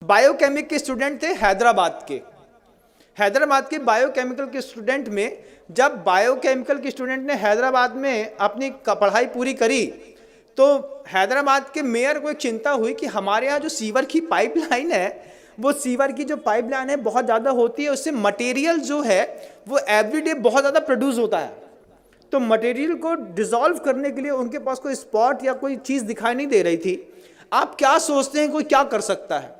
Biochemic के student थे हैदराबाद के बायोकेमिकल के स्टूडेंट में, जब बायोकेमिकल के स्टूडेंट ने हैदराबाद में अपनी पढ़ाई पूरी करी तो हैदराबाद के मेयर को एक चिंता हुई कि हमारे यहाँ जो सीवर की पाइपलाइन है, वो सीवर की जो पाइपलाइन है बहुत ज़्यादा होती है, उससे मटेरियल जो है वो एवरीडे बहुत ज़्यादा प्रोड्यूस होता है। तो मटेरियल को डिसॉल्व करने के लिए उनके पास कोई स्पॉट या कोई चीज़ दिखाई नहीं दे रही थी। आप क्या सोचते हैं कोई क्या कर सकता है?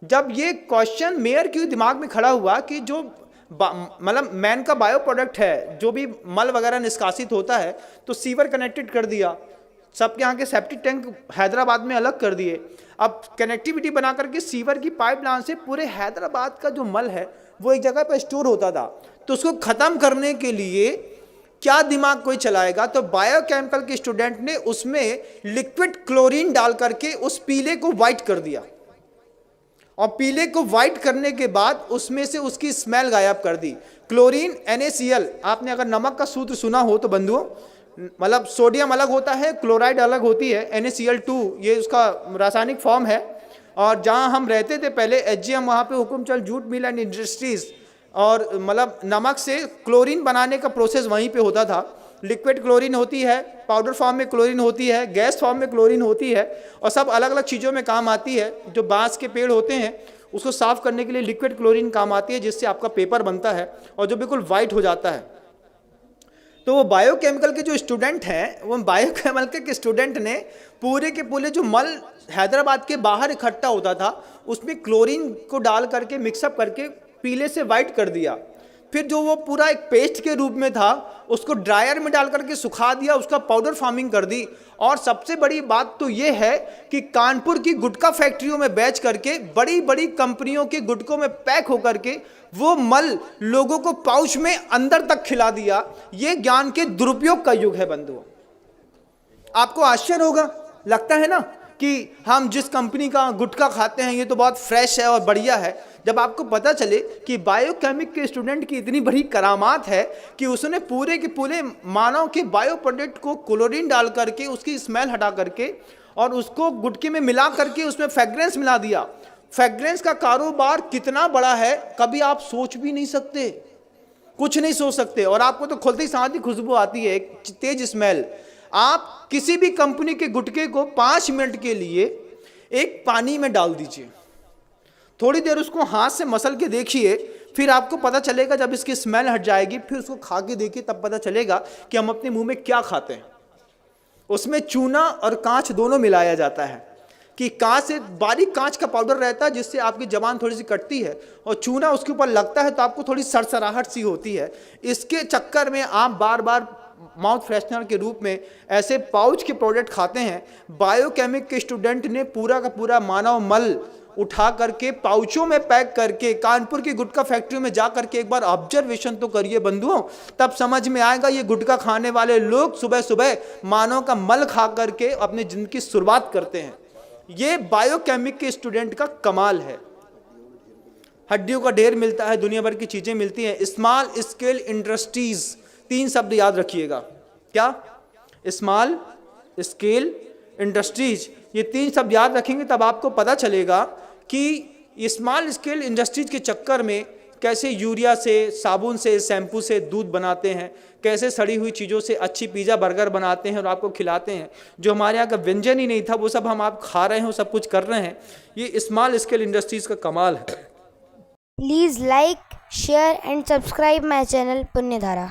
जब ये क्वेश्चन मेयर के दिमाग में खड़ा हुआ कि जो मतलब मैन का बायो प्रोडक्ट है, जो भी मल वगैरह निष्कासित होता है, तो सीवर कनेक्टेड कर दिया, सबके यहाँ के सेप्टिक टैंक हैदराबाद में अलग कर दिए। अब कनेक्टिविटी बना करके सीवर की पाइपलाइन से पूरे हैदराबाद का जो मल है वो एक जगह पर स्टोर होता था। तो उसको ख़त्म करने के लिए क्या दिमाग कोई चलाएगा? तो बायोकेमिकल के स्टूडेंट ने उसमें लिक्विड क्लोरीन डाल करके उस पीले को वाइट कर दिया, और पीले को वाइट करने के बाद उसमें से उसकी स्मेल गायब कर दी। क्लोरीन NaCl, आपने अगर नमक का सूत्र सुना हो तो बंधुओं, मतलब सोडियम अलग होता है, क्लोराइड अलग होती है, NaCl2 ये उसका रासायनिक फॉर्म है। और जहाँ हम रहते थे पहले HGM, वहाँ पे Hukumchand jute mill and industries, और मतलब नमक से क्लोरीन बनाने का प्रोसेस वहीं पे होता था। लिक्विड क्लोरीन होती है, पाउडर फॉर्म में क्लोरीन होती है, गैस फॉर्म में क्लोरीन होती है, और सब अलग अलग चीज़ों में काम आती है। जो बांस के पेड़ होते हैं उसको साफ़ करने के लिए लिक्विड क्लोरीन काम आती है, जिससे आपका पेपर बनता है और जो बिल्कुल वाइट हो जाता है। तो वो बायोकेमिकल के जो स्टूडेंट हैं, वो बायोकेमिकल के स्टूडेंट ने पूरे के पूरे जो मल हैदराबाद के बाहर इकट्ठा होता था उसमें क्लोरीन को डाल करके मिक्सअप करके पीले से वाइट कर दिया। फिर जो वो पूरा एक पेस्ट के रूप में था उसको ड्रायर में डाल करके सुखा दिया, उसका पाउडर फार्मिंग कर दी। और सबसे बड़ी बात तो ये है कि कानपुर की गुटखा फैक्ट्रियों में बेच करके, बड़ी बड़ी कंपनियों के गुटकों में पैक होकर के वो मल लोगों को पाउच में अंदर तक खिला दिया। ये ज्ञान के दुरुपयोग का युग है बंधुओं। आपको आश्चर्य होगा, लगता है ना कि हम जिस कंपनी का गुटखा खाते हैं ये तो बहुत फ्रेश है और बढ़िया है। जब आपको पता चले कि बायोकेमिक के स्टूडेंट की इतनी बड़ी करामात है कि उसने पूरे के पूरे मानव के बायो प्रोडक्ट को क्लोरीन डाल करके उसकी स्मेल हटा करके और उसको गुटके में मिला करके उसमें फ्रेग्रेंस मिला दिया। फ्रेग्रेंस का कारोबार कितना बड़ा है कभी आप सोच भी नहीं सकते, कुछ नहीं सोच सकते। और आपको तो खुलते ही साथ ही खुशबू आती है, एक तेज स्मेल। आप किसी भी कंपनी के गुटके को 5 मिनट के लिए एक पानी में डाल दीजिए, थोड़ी देर उसको हाथ से मसल के देखिए, फिर आपको पता चलेगा, जब इसकी स्मेल हट जाएगी फिर उसको खा के देखिए, तब पता चलेगा कि हम अपने मुंह में क्या खाते हैं। उसमें चूना और कांच दोनों मिलाया जाता है कि कांच से बारीक कांच का पाउडर रहता है जिससे आपकी जबान थोड़ी सी कटती है, और चूना उसके ऊपर लगता है तो आपको थोड़ी सरसराहट सी होती है। इसके चक्कर में आप बार बार माउथ फ्रेशनर के रूप में ऐसे पाउच के प्रोडक्ट खाते हैं। बायोकेमिक के स्टूडेंट ने पूरा का पूरा मानव मल उठा करके पाउचों में पैक करके कानपुर की गुटखा फैक्ट्री में जा करके एक बार ऑब्जर्वेशन तो करिए बंधुओं, तब समझ में आएगा ये गुटखा खाने वाले लोग सुबह सुबह मानव का मल खा करके अपनी जिंदगी की शुरुआत करते हैं। ये बायोकेमिक के स्टूडेंट का कमाल है। हड्डियों का ढेर मिलता है, दुनिया भर की चीजें मिलती हैं। स्मॉल स्केल इंडस्ट्रीज, 3 शब्द याद रखिएगा। क्या? स्मॉल स्केल इंडस्ट्रीज, ये 3 शब्द याद रखेंगे तब आपको पता चलेगा कि स्मॉल स्केल इंडस्ट्रीज के चक्कर में कैसे यूरिया से, साबुन से, शैम्पू से दूध बनाते हैं, कैसे सड़ी हुई चीज़ों से अच्छी पिज़्ज़ा बर्गर बनाते हैं और आपको खिलाते हैं। जो हमारे यहाँ का व्यंजन ही नहीं था वो सब हम आप खा रहे हैं, वो सब कुछ कर रहे हैं। ये स्मॉल स्केल इंडस्ट्रीज का कमाल है। Please like, share and subscribe my channel पुण्यधारा।